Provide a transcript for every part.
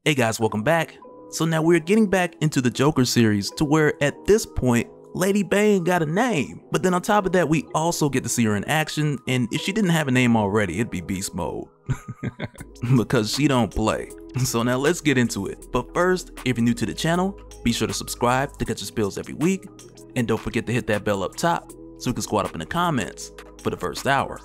Hey guys, welcome back. So now we're getting back into the Joker series to where at this point, Lady Bane got a name. But then on top of that, we also get to see her in action, and if she didn't have a name already, it'd be Beast Mode. Because she don't play. So now let's get into it. But first, if you're new to the channel, be sure to subscribe to catch the spills every week. And don't forget to hit that bell up top so we can squad up in the comments for the first hour.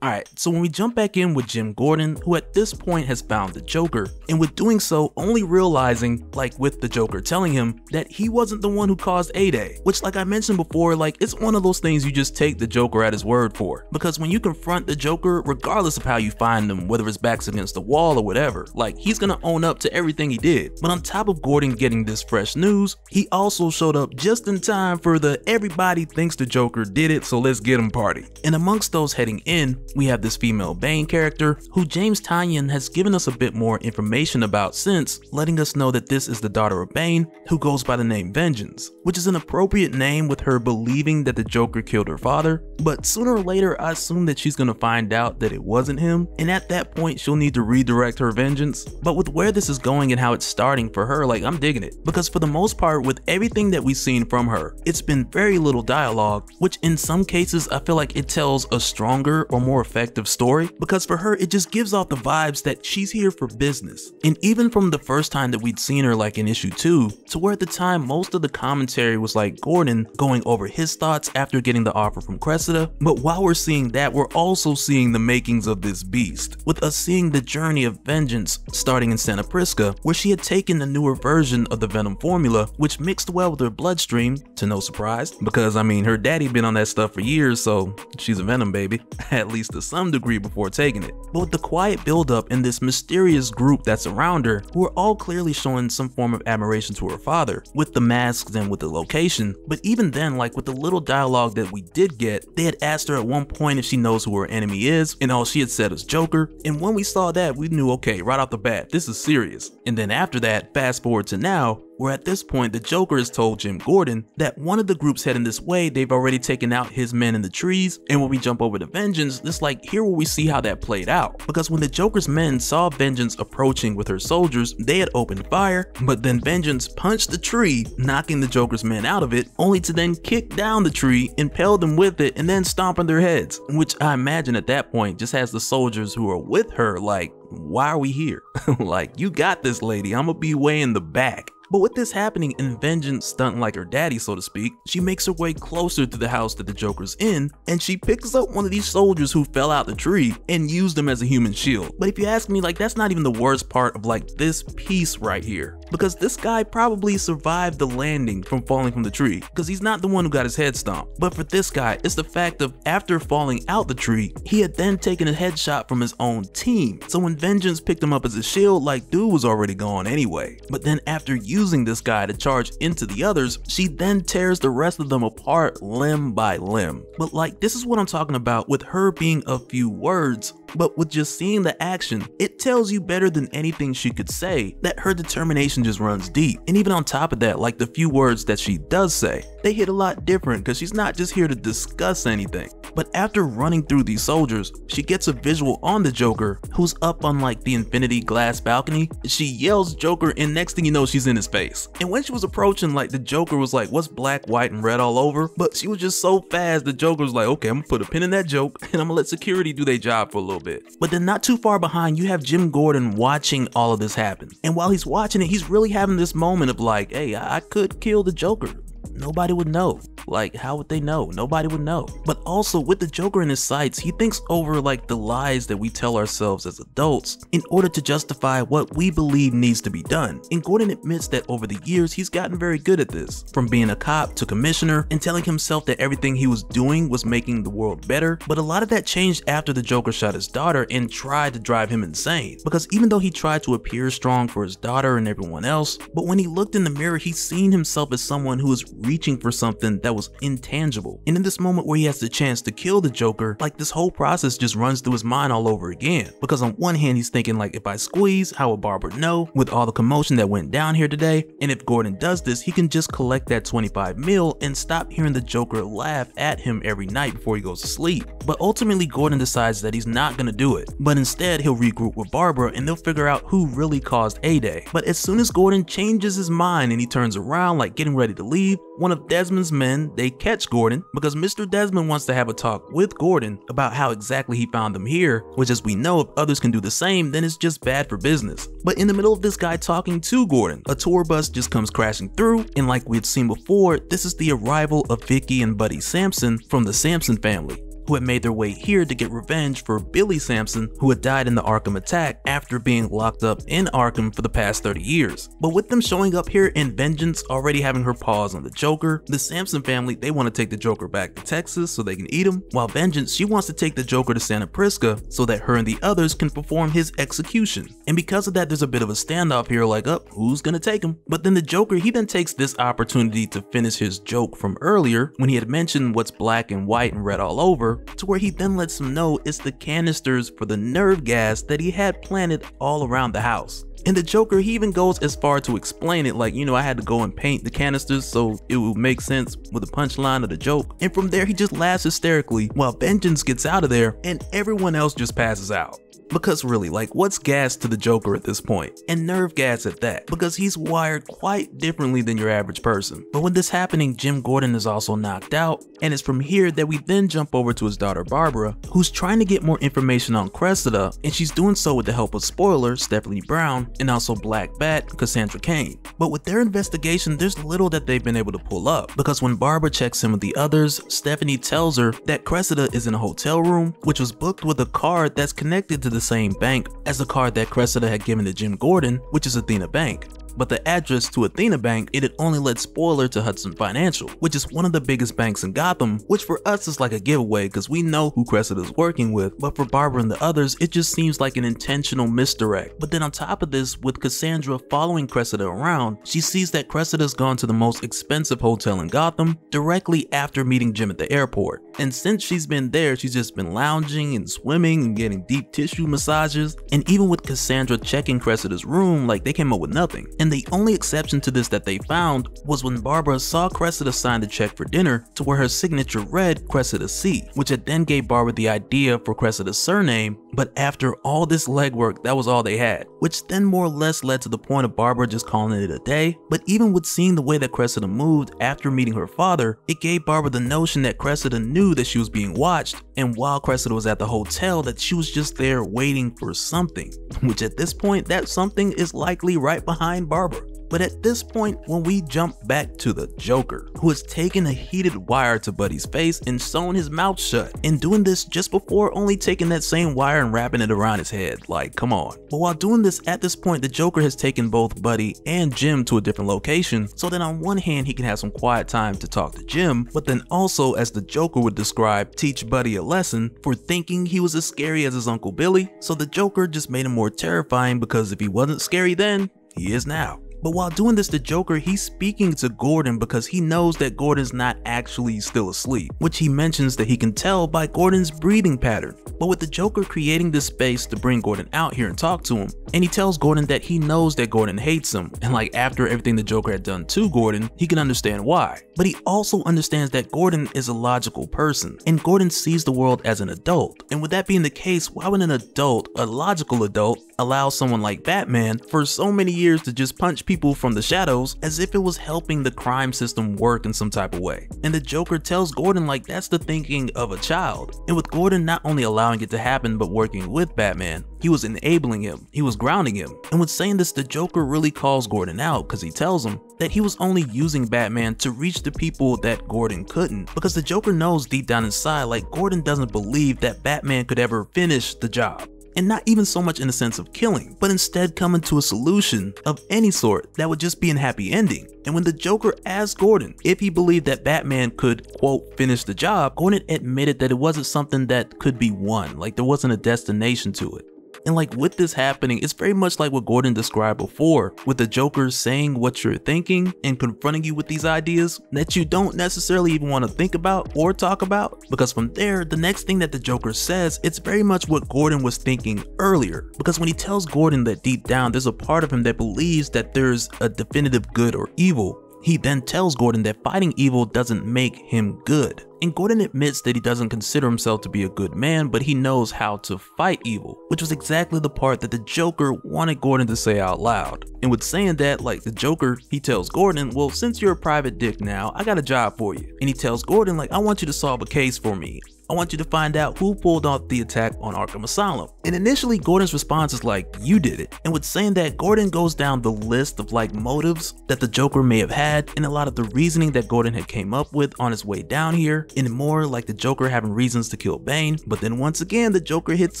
Alright, so when we jump back in with Jim Gordon, who at this point has found the Joker, and with doing so only realizing, like with the Joker telling him, that he wasn't the one who caused A-Day, which like I mentioned before, like it's one of those things you just take the Joker at his word for, because when you confront the Joker, regardless of how you find him, whether his back's against the wall or whatever, like he's gonna own up to everything he did. But on top of Gordon getting this fresh news, he also showed up just in time for the everybody thinks the Joker did it, so let's get him party. And amongst those heading in, we have this female Bane character who James Tynion has given us a bit more information about since, letting us know that this is the daughter of Bane who goes by the name Vengeance, which is an appropriate name with her believing that the Joker killed her father, but sooner or later I assume that she's gonna find out that it wasn't him, and at that point she'll need to redirect her vengeance. But with where this is going and how it's starting for her, like I'm digging it, because for the most part with everything that we've seen from her, it's been very little dialogue, which in some cases I feel like it tells a stronger or more effective story, because for her it just gives off the vibes that she's here for business. And even from the first time that we'd seen her like in issue 2, to where at the time most of the commentary was like Gordon going over his thoughts after getting the offer from Cressida, but while we're seeing that, we're also seeing the makings of this beast, with us seeing the journey of Vengeance starting in Santa Prisca, where she had taken a newer version of the Venom formula, which mixed well with her bloodstream, to no surprise, because I mean her daddy been on that stuff for years, so she's a Venom baby, at least to some degree before taking it. But with the quiet buildup in this mysterious group that's around her, who are all clearly showing some form of admiration to her father, with the masks and with the location, but even then, like with the little dialogue that we did get, they had asked her at one point if she knows who her enemy is, and all she had said was Joker, and when we saw that, we knew, okay, right off the bat, this is serious. And then after that, fast forward to now, where at this point the Joker has told Jim Gordon that one of the groups heading this way, they've already taken out his men in the trees, and when we jump over to Vengeance, it's like here where we see how that played out, because when the Joker's men saw Vengeance approaching with her soldiers, they had opened fire, but then Vengeance punched the tree, knocking the Joker's men out of it, only to then kick down the tree, impale them with it, and then stomp on their heads, which I imagine at that point just has the soldiers who are with her like, why are we here? Like, you got this, lady, I'ma be way in the back. But with this happening and Vengeance stunting like her daddy, so to speak, she makes her way closer to the house that the Joker's in, and she picks up one of these soldiers who fell out the tree and used them as a human shield. But if you ask me, like that's not even the worst part of like this piece right here, because this guy probably survived the landing from falling from the tree, because he's not the one who got his head stomped. But for this guy, it's the fact of after falling out the tree, he had then taken a headshot from his own team. So when Vengeance picked him up as a shield, like dude was already gone anyway. But then after using this guy to charge into the others, she then tears the rest of them apart limb by limb. But like this is what I'm talking about with her being a few words, but with just seeing the action, it tells you better than anything she could say that her determination just runs deep. And even on top of that, like the few words that she does say, they hit a lot different because she's not just here to discuss anything. But after running through these soldiers, she gets a visual on the Joker who's up on like the infinity glass balcony. She yells Joker, and next thing you know, she's in his face. And when she was approaching, like the Joker was like, what's black, white, and red all over? But she was just so fast, the Joker was like, okay, I'm gonna put a pin in that joke and I'm gonna let security do their job for a little bit. But then not too far behind, you have Jim Gordon watching all of this happen. And while he's watching it, he's really having this moment of like, hey, I could kill the Joker. Nobody would know. Like, how would they know? Nobody would know. But also with the Joker in his sights, he thinks over like the lies that we tell ourselves as adults in order to justify what we believe needs to be done. And Gordon admits that over the years, he's gotten very good at this, from being a cop to commissioner and telling himself that everything he was doing was making the world better. But a lot of that changed after the Joker shot his daughter and tried to drive him insane, because even though he tried to appear strong for his daughter and everyone else, but when he looked in the mirror, he seen himself as someone who was reaching for something that was intangible. And in this moment where he has the chance to kill the Joker, like this whole process just runs through his mind all over again. Because on one hand, he's thinking like, if I squeeze, how would Barbara know with all the commotion that went down here today? And if Gordon does this, he can just collect that 25 mil and stop hearing the Joker laugh at him every night before he goes to sleep. But ultimately, Gordon decides that he's not gonna do it, but instead he'll regroup with Barbara and they'll figure out who really caused A-Day. But as soon as Gordon changes his mind and he turns around like getting ready to leave, one of Desmond's men, they catch Gordon because Mr. Desmond wants to have a talk with Gordon about how exactly he found them here, which, as we know, if others can do the same, then it's just bad for business. But in the middle of this guy talking to Gordon, a tour bus just comes crashing through, and like we had seen before, this is the arrival of Vicky and Buddy Sampson from the Sampson family, who had made their way here to get revenge for Billy Sampson, who had died in the Arkham attack after being locked up in Arkham for the past 30 years. But with them showing up here and Vengeance already having her paws on the Joker, the Sampson family, they want to take the Joker back to Texas so they can eat him, while Vengeance, she wants to take the Joker to Santa Prisca so that her and the others can perform his execution. And because of that, there's a bit of a standoff here, like, who's gonna take him? But then the Joker, he then takes this opportunity to finish his joke from earlier when he had mentioned what's black and white and red all over, to where he then lets him know it's the canisters for the nerve gas that he had planted all around the house. And the Joker, he even goes as far to explain it like, I had to go and paint the canisters so it would make sense with the punchline of the joke. And from there, he just laughs hysterically while Vengeance gets out of there and everyone else just passes out. Because really, like, what's gas to the Joker at this point? And nerve gas at that, because he's wired quite differently than your average person. But with this happening, Jim Gordon is also knocked out, and it's from here that we then jump over to his daughter Barbara, who's trying to get more information on Cressida, and she's doing so with the help of Spoiler, Stephanie Brown, and also Black Bat, Cassandra Cain. But with their investigation, there's little that they've been able to pull up, because when Barbara checks in with the others, Stephanie tells her that Cressida is in a hotel room, which was booked with a card that's connected to the same bank as the card that Cressida had given to Jim Gordon, which is Athena Bank. But the address to Athena Bank, it had only led Spoiler to Hudson Financial, which is one of the biggest banks in Gotham, which for us is like a giveaway because we know who Cressida's working with, but for Barbara and the others, it just seems like an intentional misdirect. But then on top of this, with Cassandra following Cressida around, she sees that Cressida's gone to the most expensive hotel in Gotham directly after meeting Jim at the airport. And since she's been there, she's just been lounging and swimming and getting deep tissue massages. And even with Cassandra checking Cressida's room, like, they came up with nothing. And the only exception to this that they found was when Barbara saw Cressida sign the check for dinner to where her signature read Cressida C, which had then gave Barbara the idea for Cressida's surname. But after all this legwork, that was all they had, which then more or less led to the point of Barbara just calling it a day. But even with seeing the way that Cressida moved after meeting her father, it gave Barbara the notion that Cressida knew that she was being watched, and while Cressida was at the hotel, that she was just there waiting for something, which at this point, that something is likely right behind Barbara. But at this point, when we jump back to the Joker, who has taken a heated wire to Buddy's face and sewn his mouth shut, and doing this just before only taking that same wire and wrapping it around his head, like, come on. But while doing this, at this point, the Joker has taken both Buddy and Jim to a different location, so that on one hand he can have some quiet time to talk to Jim, but then also, as the Joker would describe, teach Buddy a lesson for thinking he was as scary as his Uncle Billy. So the Joker just made him more terrifying, because if he wasn't scary then, he is now. But while doing this, the Joker, he's speaking to Gordon because he knows that Gordon's not actually still asleep, which he mentions that he can tell by Gordon's breathing pattern. But with the Joker creating this space to bring Gordon out here and talk to him, and he tells Gordon that he knows that Gordon hates him, and like after everything the Joker had done to Gordon, he can understand why. But he also understands that Gordon is a logical person, and Gordon sees the world as an adult. And with that being the case, why would an adult, a logical adult, allow someone like Batman for so many years to just punch people from the shadows as if it was helping the crime system work in some type of way? And the Joker tells Gordon like that's the thinking of a child. And with Gordon not only allowing it to happen but working with Batman, he was enabling him, he was grounding him. And with saying this, the Joker really calls Gordon out because he tells him that he was only using Batman to reach the people that Gordon couldn't, because the Joker knows deep down inside like Gordon doesn't believe that Batman could ever finish the job. And not even so much in the sense of killing, but instead coming to a solution of any sort that would just be a happy ending. And when the Joker asked Gordon if he believed that Batman could, quote, finish the job, Gordon admitted that it wasn't something that could be won, like there wasn't a destination to it. And like with this happening, it's very much like what Gordon described before, with the Joker saying what you're thinking and confronting you with these ideas that you don't necessarily even want to think about or talk about. Because from there, the next thing that the Joker says, it's very much what Gordon was thinking earlier. Because when he tells Gordon that deep down there's a part of him that believes that there's a definitive good or evil, he then tells Gordon that fighting evil doesn't make him good. And Gordon admits that he doesn't consider himself to be a good man, but he knows how to fight evil, which was exactly the part that the Joker wanted Gordon to say out loud. And with saying that, like the Joker, he tells Gordon, well, since you're a private dick now, I got a job for you. And he tells Gordon, like, I want you to solve a case for me. I want you to find out who pulled off the attack on Arkham Asylum. And initially Gordon's response is like, you did it. And with saying that, Gordon goes down the list of like motives that the Joker may have had and a lot of the reasoning that Gordon had came up with on his way down here, and more like the Joker having reasons to kill Bane. But then once again, the Joker hits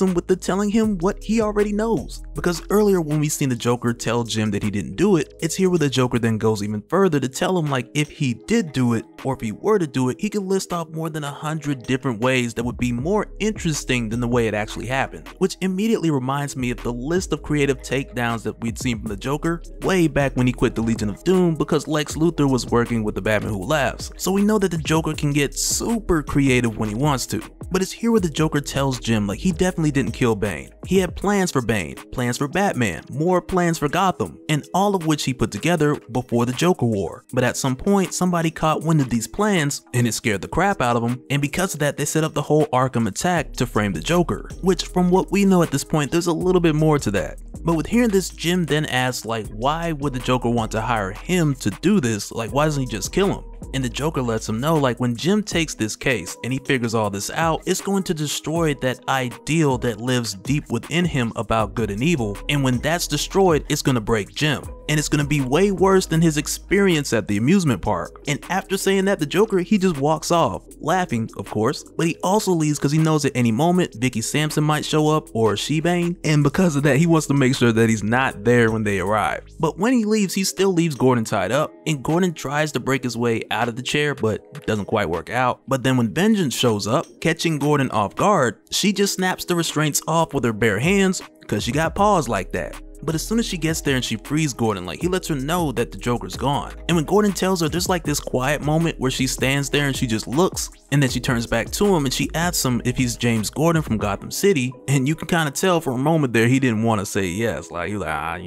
him with the telling him what he already knows. Because earlier when we seen the Joker tell Jim that he didn't do it, it's here where the Joker then goes even further to tell him like if he did do it, or if he were to do it, he could list off more than 100 different ways that would be more interesting than the way it actually happened. Which immediately reminds me of the list of creative takedowns that we'd seen from the Joker way back when he quit the Legion of Doom because Lex Luthor was working with the Batman Who Laughs. So we know that the Joker can get super creative when he wants to. But it's here where the Joker tells Jim like he definitely didn't kill Bane. He had plans for Bane, plans for Batman, more plans for Gotham, and all of which he put together before the Joker War. But at some point, somebody caught wind of these plans and it scared the crap out of them, and because of that, they set up the whole Arkham attack to frame the Joker, which from what we know at this point, there's a little bit more to that. But with hearing this, Jim then asks like, why would the Joker want to hire him to do this? Like, why doesn't he just kill him? And the Joker lets him know like when Jim takes this case and he figures all this out, it's going to destroy that ideal that lives deep within him about good and evil. And when that's destroyed, it's going to break Jim. And it's going to be way worse than his experience at the amusement park. And after saying that, the Joker, he just walks off, laughing, of course, but he also leaves because he knows at any moment Vicky Sampson might show up or She-Bane, and because of that, he wants to make sure that he's not there when they arrive. But when he leaves, he still leaves Gordon tied up, and Gordon tries to break his way out of the chair, but doesn't quite work out. But then when Vengeance shows up, catching Gordon off guard, she just snaps the restraints off with her bare hands because she got paws like that. But as soon as she gets there and she frees Gordon, like he lets her know that the Joker's gone. And when Gordon tells her, there's like this quiet moment where she stands there and she just looks, and then she turns back to him and she asks him if he's James Gordon from Gotham City. And you can kind of tell for a moment there he didn't want to say yes, like he was like,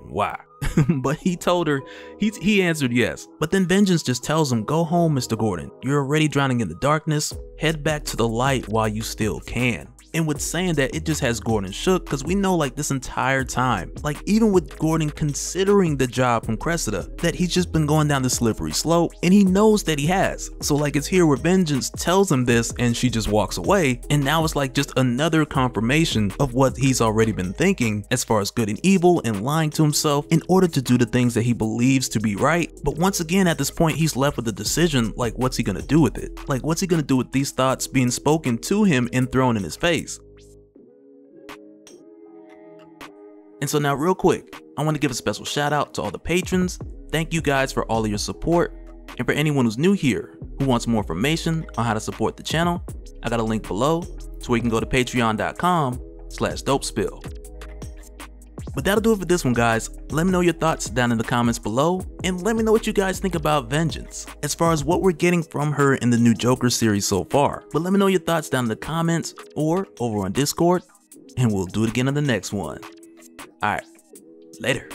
why? But he told her, he answered yes. But then Vengeance just tells him, go home, Mr. Gordon. You're already drowning in the darkness. Head back to the light while you still can. And with saying that, it just has Gordon shook because we know like this entire time, like even with Gordon considering the job from Cressida, that he's just been going down the slippery slope and he knows that he has. So like it's here where Vengeance tells him this and she just walks away, and now it's like just another confirmation of what he's already been thinking as far as good and evil and lying to himself in order to do the things that he believes to be right. But once again at this point he's left with a decision, like what's he gonna do with it? Like what's he gonna do with these thoughts being spoken to him and thrown in his face? And so now real quick, I want to give a special shout out to all the patrons. Thank you guys for all of your support. And for anyone who's new here who wants more information on how to support the channel, I got a link below to where you can go to patreon.com/dopespill. But that'll do it for this one, guys. Let me know your thoughts down in the comments below, and let me know what you guys think about Vengeance as far as what we're getting from her in the new Joker series so far. But let me know your thoughts down in the comments or over on Discord, and we'll do it again in the next one. Alright, later.